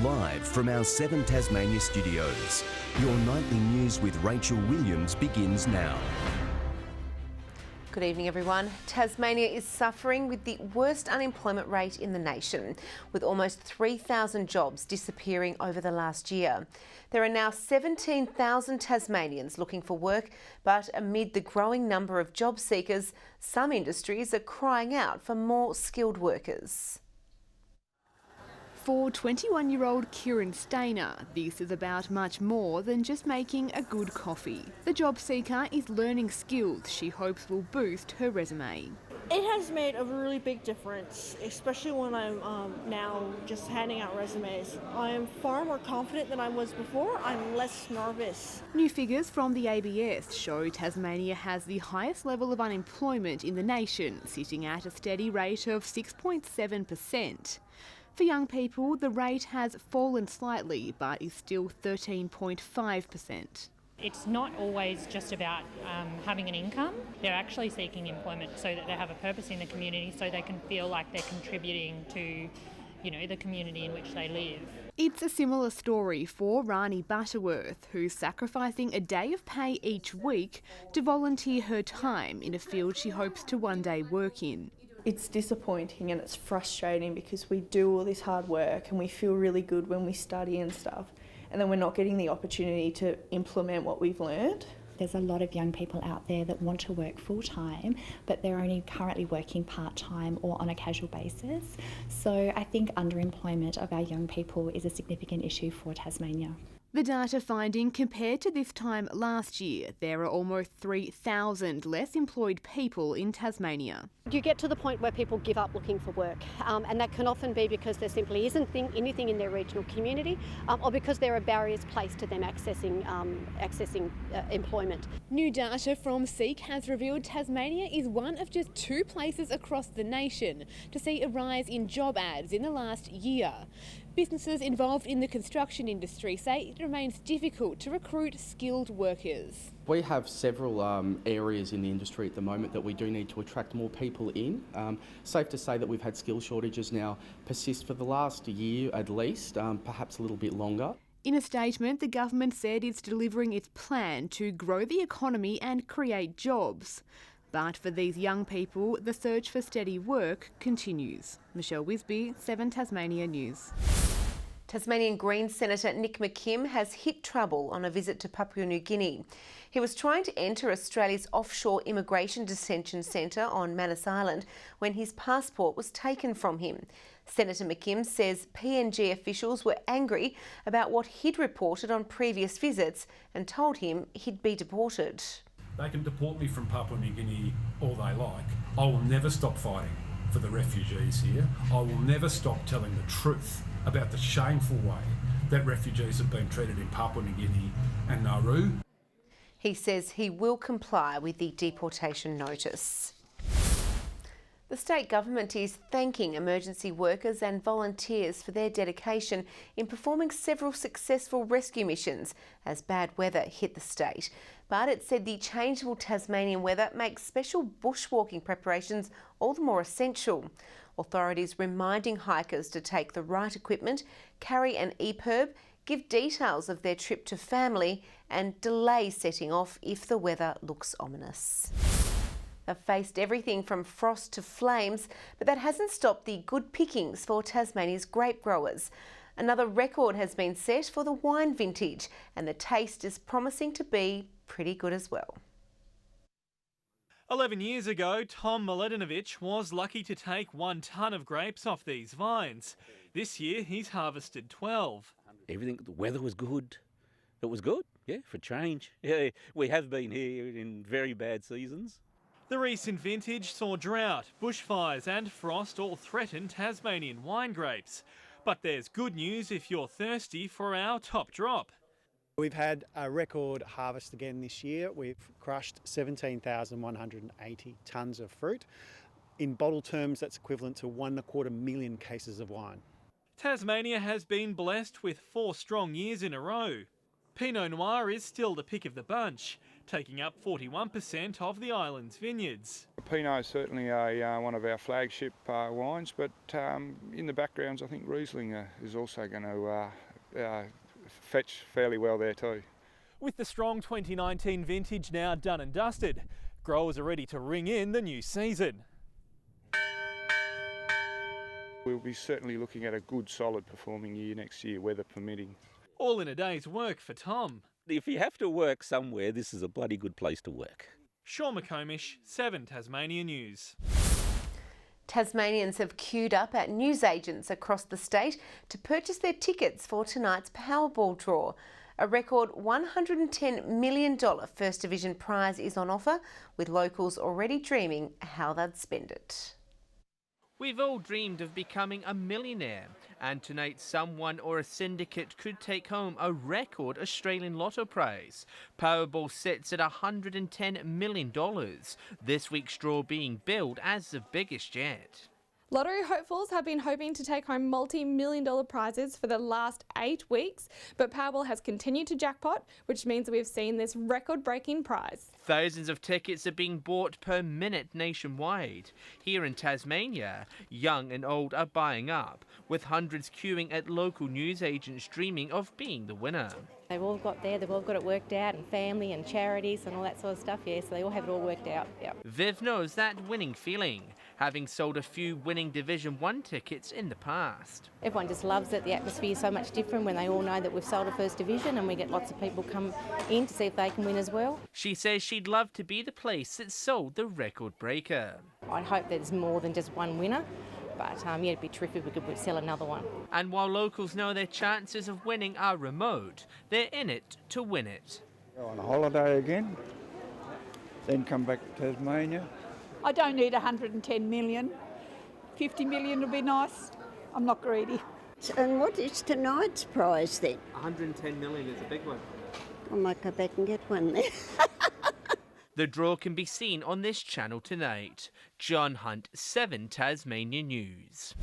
Live from our 7 Tasmania studios, your nightly news with Rachel Williams begins now. Good evening, everyone. Tasmania is suffering with the worst unemployment rate in the nation, with almost 3,000 jobs disappearing over the last year. There are now 17,000 Tasmanians looking for work, but amid the growing number of job seekers, some industries are crying out for more skilled workers. For 21-year-old Kieran Stainer, this is about much more than just making a good coffee. The job seeker is learning skills she hopes will boost her resume. It has made a really big difference, especially when I'm now just handing out resumes. I am far more confident than I was before. I'm less nervous. New figures from the ABS show Tasmania has the highest level of unemployment in the nation, sitting at a steady rate of 6.7%. For young people, the rate has fallen slightly, but is still 13.5%. It's not always just about having an income. They're actually seeking employment so that they have a purpose in the community, so they can feel like they're contributing to, the community in which they live. It's a similar story for Rani Butterworth, who's sacrificing a day of pay each week to volunteer her time in a field she hopes to one day work in. It's disappointing and it's frustrating because we do all this hard work and we feel really good when we study and stuff, and then we're not getting the opportunity to implement what we've learned. There's a lot of young people out there that want to work full-time, but they're only currently working part-time or on a casual basis. So I think underemployment of our young people is a significant issue for Tasmania. The data finding compared to this time last year, there are almost 3,000 less employed people in Tasmania. You get to the point where people give up looking for work, and that can often be because there simply isn't anything in their regional community, or because there are barriers placed to them accessing employment. New data from Seek has revealed Tasmania is one of just 2 places across the nation to see a rise in job ads in the last year. Businesses involved in the construction industry say it remains difficult to recruit skilled workers. We have several areas in the industry at the moment that we do need to attract more people in. Safe to say that we've had skill shortages now persist for the last year at least, perhaps a little bit longer. In a statement, the government said it's delivering its plan to grow the economy and create jobs. But for these young people, the search for steady work continues. Michelle Wisby, 7 Tasmania News. Tasmanian Greens Senator Nick McKim has hit trouble on a visit to Papua New Guinea. He was trying to enter Australia's offshore immigration detention centre on Manus Island when his passport was taken from him. Senator McKim says PNG officials were angry about what he'd reported on previous visits and told him he'd be deported. They can deport me from Papua New Guinea all they like. I will never stop fighting for the refugees here. I will never stop telling the truth about the shameful way that refugees have been treated in Papua New Guinea and Nauru. He says he will comply with the deportation notice. The state government is thanking emergency workers and volunteers for their dedication in performing several successful rescue missions as bad weather hit the state. But it said the changeable Tasmanian weather makes special bushwalking preparations all the more essential. Authorities reminding hikers to take the right equipment, carry an EPIRB, give details of their trip to family and delay setting off if the weather looks ominous. They've faced everything from frost to flames, but that hasn't stopped the good pickings for Tasmania's grape growers. Another record has been set for the wine vintage, and the taste is promising to be pretty good as well. 11 years ago, Tom Miletinovich was lucky to take 1 tonne of grapes off these vines. This year, he's harvested 12. Everything, the weather was good. It was good, yeah, for change. Yeah, we have been here in very bad seasons. The recent vintage saw drought, bushfires and frost all threaten Tasmanian wine grapes. But there's good news if you're thirsty for our top drop. We've had a record harvest again this year. We've crushed 17,180 tonnes of fruit. In bottle terms, that's equivalent to 1.25 million cases of wine. Tasmania has been blessed with 4 strong years in a row. Pinot Noir is still the pick of the bunch. taking up 41% of the island's vineyards. Pinot is certainly one of our flagship wines, but in the backgrounds I think Riesling is also going to fetch fairly well there too. With the strong 2019 vintage now done and dusted, growers are ready to ring in the new season. We'll be certainly looking at a good, solid performing year next year, weather permitting. All in a day's work for Tom. If you have to work somewhere, this is a bloody good place to work. Sean McComish, 7 Tasmania News. Tasmanians have queued up at newsagents across the state to purchase their tickets for tonight's Powerball draw. A record $110 million First Division prize is on offer, with locals already dreaming how they'd spend it. We've all dreamed of becoming a millionaire, and tonight someone or a syndicate could take home a record Australian lotto prize. Powerball sits at $110 million, this week's draw being billed as the biggest yet. Lottery hopefuls have been hoping to take home multi-million-dollar prizes for the last 8 weeks, but Powerball has continued to jackpot, which means we've seen this record-breaking prize. Thousands of tickets are being bought per minute nationwide. Here in Tasmania, young and old are buying up, with hundreds queuing at local newsagents dreaming of being the winner. They've all got it worked out, and family and charities and all that sort of stuff, yeah, so they all have it all worked out. Yep. Viv knows that winning feeling, having sold a few winning Division 1 tickets in the past. Everyone just loves it. The atmosphere is so much different when they all know that we've sold a First Division, and we get lots of people come in to see if they can win as well. She says she'd love to be the place that sold the record breaker. I hope there's more than just one winner. But yeah, it'd be terrific if we could sell another one. And while locals know their chances of winning are remote, they're in it to win it. Go on a holiday again, then come back to Tasmania. I don't need 110 million. 50 million would be nice. I'm not greedy. And what is tonight's prize then? 110 million is a big one. I might go back and get one then. The draw can be seen on this channel tonight. John Hunt, 7 Tasmania News.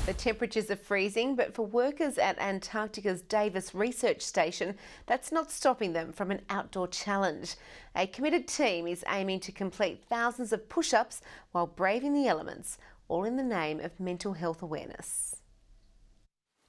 The temperatures are freezing, but for workers at Antarctica's Davis Research Station, that's not stopping them from an outdoor challenge. A committed team is aiming to complete thousands of push-ups while braving the elements, all in the name of mental health awareness.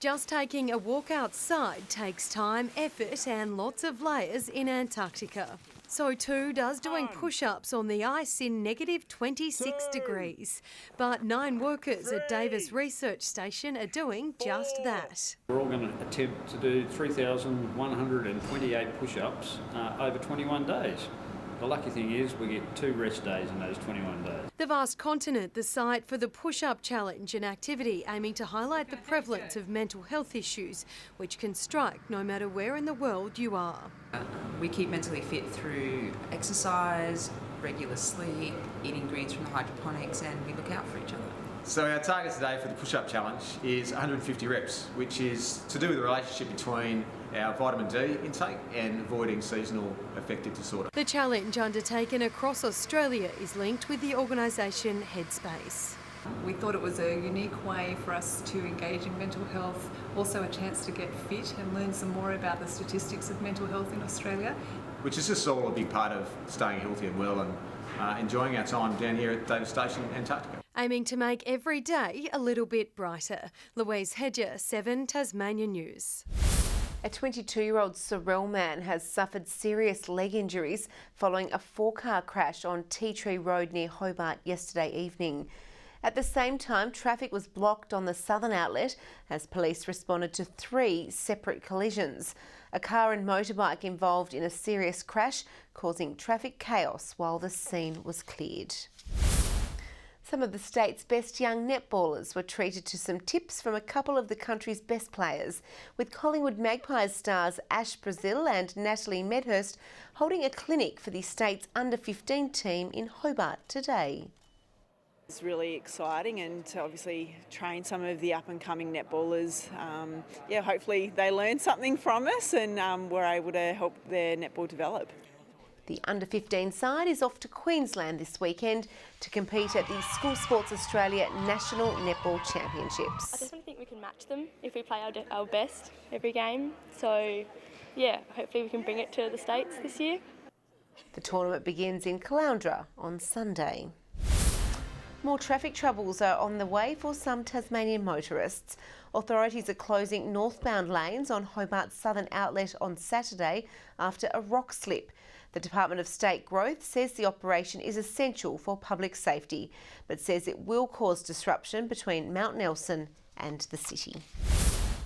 Just taking a walk outside takes time, effort and lots of layers in Antarctica. So too does doing push-ups on the ice in negative 26 degrees. But 9 workers at Davis Research Station are doing just that. We're all going to attempt to do 3,128 push-ups over 21 days. The lucky thing is we get 2 rest days in those 21 days. The vast continent, the site for the push-up challenge, an activity aiming to highlight the prevalence of mental health issues, which can strike no matter where in the world you are. We keep mentally fit through exercise, regular sleep, eating greens from the hydroponics, and we look out for each other. So our target today for the push-up challenge is 150 reps, which is to do with the relationship between our vitamin D intake and avoiding seasonal affective disorder. The challenge undertaken across Australia is linked with the organisation Headspace. We thought it was a unique way for us to engage in mental health, also a chance to get fit and learn some more about the statistics of mental health in Australia. Which is just all a big part of staying healthy and well and enjoying our time down here at Davis Station, Antarctica. Aiming to make every day a little bit brighter. Louise Hedger, 7 Tasmania News. A 22-year-old Sorell man has suffered serious leg injuries following a 4-car crash on Tea Tree Road near Hobart yesterday evening. At the same time, traffic was blocked on the southern outlet as police responded to 3 separate collisions. A car and motorbike involved in a serious crash, causing traffic chaos while the scene was cleared. Some of the state's best young netballers were treated to some tips from a couple of the country's best players, with Collingwood Magpies stars Ash Brazil and Natalie Medhurst holding a clinic for the state's under-15 team in Hobart today. It's really exciting, and to obviously train some of the up-and-coming netballers. Hopefully they learn something from us and we're able to help their netball develop. The under-15 side is off to Queensland this weekend to compete at the School Sports Australia National Netball Championships. I definitely think we can match them if we play our best every game. So, yeah, hopefully we can bring it to the States this year. The tournament begins in Caloundra on Sunday. More traffic troubles are on the way for some Tasmanian motorists. Authorities are closing northbound lanes on Hobart's southern outlet on Saturday after a rock slip. The Department of State Growth says the operation is essential for public safety, but says it will cause disruption between Mount Nelson and the city.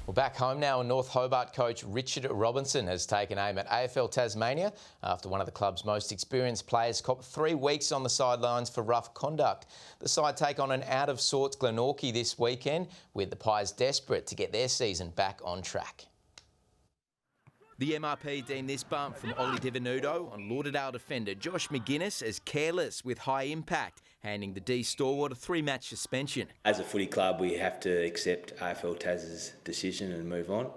Well, back home now, North Hobart coach Richard Robinson has taken aim at AFL Tasmania after one of the club's most experienced players copped 3 weeks on the sidelines for rough conduct. The side take on an out-of-sorts Glenorchy this weekend, with the Pies desperate to get their season back on track. The MRP deemed this bump from Ollie Divenuto on Lauderdale defender Josh McGuinness as careless with high impact, handing the D stalwart a 3-match suspension. As a footy club, we have to accept AFL Tas's decision and move on.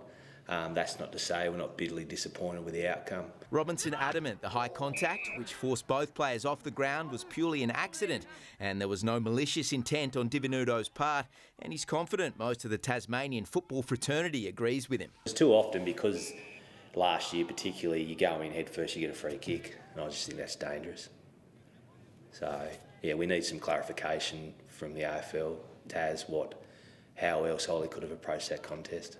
That's not to say we're not bitterly disappointed with the outcome. Robinson adamant the high contact, which forced both players off the ground, was purely an accident and there was no malicious intent on Divenuto's part, and he's confident most of the Tasmanian football fraternity agrees with him. It's too often because last year particularly, you go in head first, you get a free kick, and I just think that's dangerous. So, yeah, we need some clarification from the AFL, Tas, how else Ollie could have approached that contest.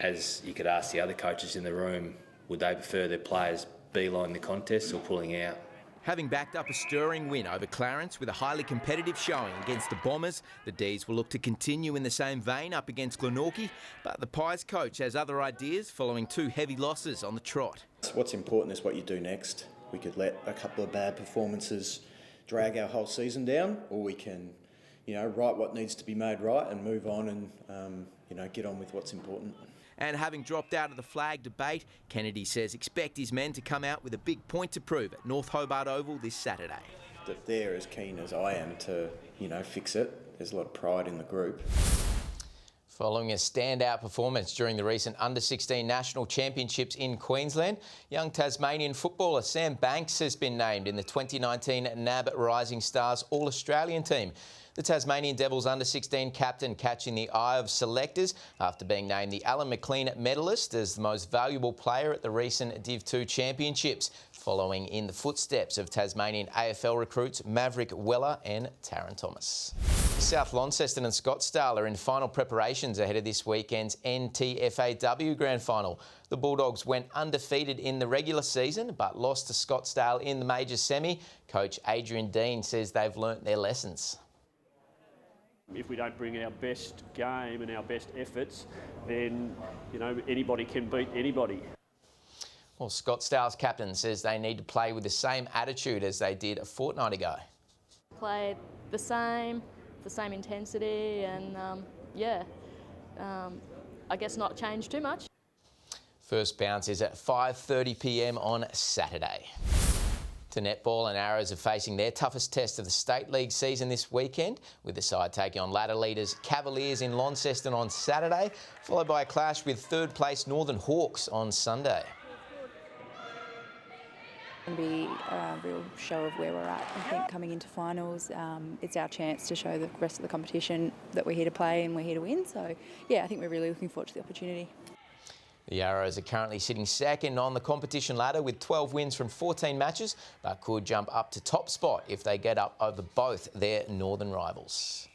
As you could ask the other coaches in the room, would they prefer their players beeline the contest or pulling out? Having backed up a stirring win over Clarence with a highly competitive showing against the Bombers, the D's will look to continue in the same vein up against Glenorchy, but the Pies coach has other ideas following 2 heavy losses on the trot. What's important is what you do next. We could let a couple of bad performances drag our whole season down, or we can, right what needs to be made right and move on and, get on with what's important. And having dropped out of the flag debate, Kennedy says expect his men to come out with a big point to prove at North Hobart Oval this Saturday. That they're as keen as I am to, fix it. There's a lot of pride in the group. Following a standout performance during the recent Under-16 National Championships in Queensland, young Tasmanian footballer Sam Banks has been named in the 2019 NAB Rising Stars All-Australian team. The Tasmanian Devils Under-16 captain catching the eye of selectors after being named the Alan McLean medalist as the most valuable player at the recent Div 2 Championships, following in the footsteps of Tasmanian AFL recruits Maverick Weller and Taron Thomas. South Launceston and Scottsdale are in final preparations ahead of this weekend's NTFAW Grand Final. The Bulldogs went undefeated in the regular season but lost to Scottsdale in the major semi. Coach Adrian Dean says they've learnt their lessons. If we don't bring our best game and our best efforts, then, anybody can beat anybody. Well, Scottsdale's captain says they need to play with the same attitude as they did a fortnight ago. Play the same intensity and, I guess not change too much. First bounce is at 5:30 p.m. on Saturday. To netball, and Arrows are facing their toughest test of the State League season this weekend, with the side taking on ladder leaders Cavaliers in Launceston on Saturday, followed by a clash with third-place Northern Hawks on Sunday. It's going to be a real show of where we're at. I think coming into finals, it's our chance to show the rest of the competition that we're here to play and we're here to win. So, yeah, I think we're really looking forward to the opportunity. The Arrows are currently sitting second on the competition ladder with 12 wins from 14 matches, but could jump up to top spot if they get up over both their northern rivals.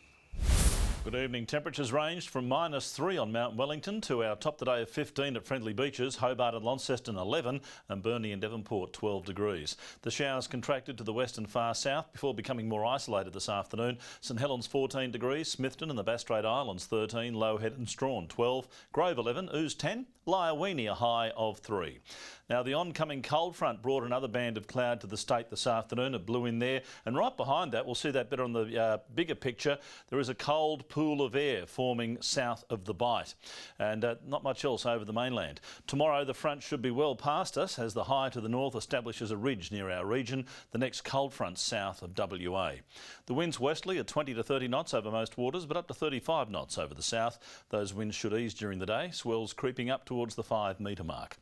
Good evening. Temperatures ranged from -3 on Mount Wellington to our top today of 15 at Friendly Beaches, Hobart and Launceston 11 and Burnie and Devonport 12 degrees. The showers contracted to the west and far south before becoming more isolated this afternoon. St Helens 14 degrees, Smithton and the Bass Strait Islands 13, Low Head and Strawn 12, Grove 11, Ouse 10, Lyawini a high of 3. Now, the oncoming cold front brought another band of cloud to the state this afternoon. It blew in there, and right behind that, we'll see that better on the bigger picture, there is a cold pool of air forming south of the Bight, and not much else over the mainland. Tomorrow, the front should be well past us as the high to the north establishes a ridge near our region, the next cold front south of WA. The winds westerly at 20 to 30 knots over most waters, but up to 35 knots over the south. Those winds should ease during the day, swells creeping up towards the 5-metre mark.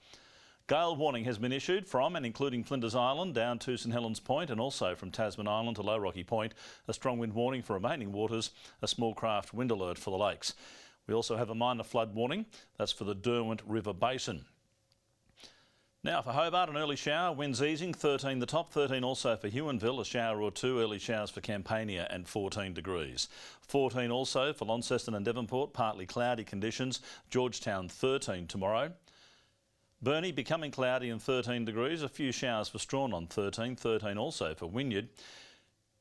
Gale warning has been issued from and including Flinders Island down to St Helens Point, and also from Tasman Island to Low Rocky Point. A strong wind warning for remaining waters, a small craft wind alert for the lakes. We also have a minor flood warning. That's for the Derwent River Basin. Now for Hobart, an early shower, winds easing, 13 the top, 13 also for Huonville, a shower or two, early showers for Campania and 14 degrees. 14 also for Launceston and Devonport, partly cloudy conditions, Georgetown 13 tomorrow. Burnie becoming cloudy and 13 degrees, a few showers for Strawn on 13, 13 also for Wynyard.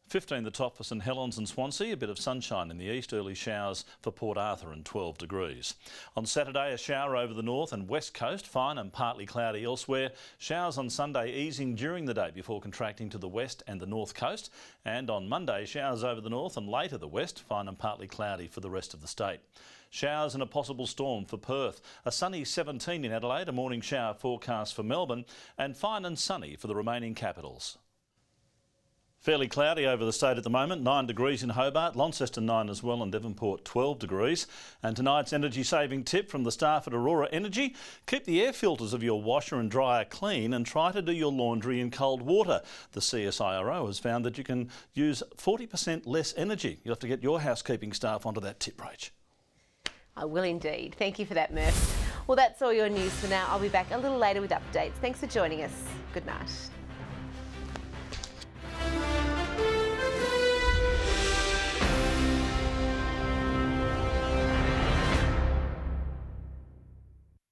15 the top for St Helens and Swansea, a bit of sunshine in the east, early showers for Port Arthur and 12 degrees. On Saturday, a shower over the north and west coast, fine and partly cloudy elsewhere. Showers on Sunday easing during the day before contracting to the west and the north coast. And on Monday, showers over the north and later the west, fine and partly cloudy for the rest of the state. Showers and a possible storm for Perth. A sunny 17 in Adelaide, a morning shower forecast for Melbourne, and fine and sunny for the remaining capitals. Fairly cloudy over the state at the moment, 9 degrees in Hobart, Launceston 9 as well, and Devonport 12 degrees. And tonight's energy saving tip from the staff at Aurora Energy: keep the air filters of your washer and dryer clean and try to do your laundry in cold water. The CSIRO has found that you can use 40% less energy. You'll have to get your housekeeping staff onto that tip, Rach. I will indeed. Thank you for that, Murph. Well, that's all your news for now. I'll be back a little later with updates. Thanks for joining us. Good night.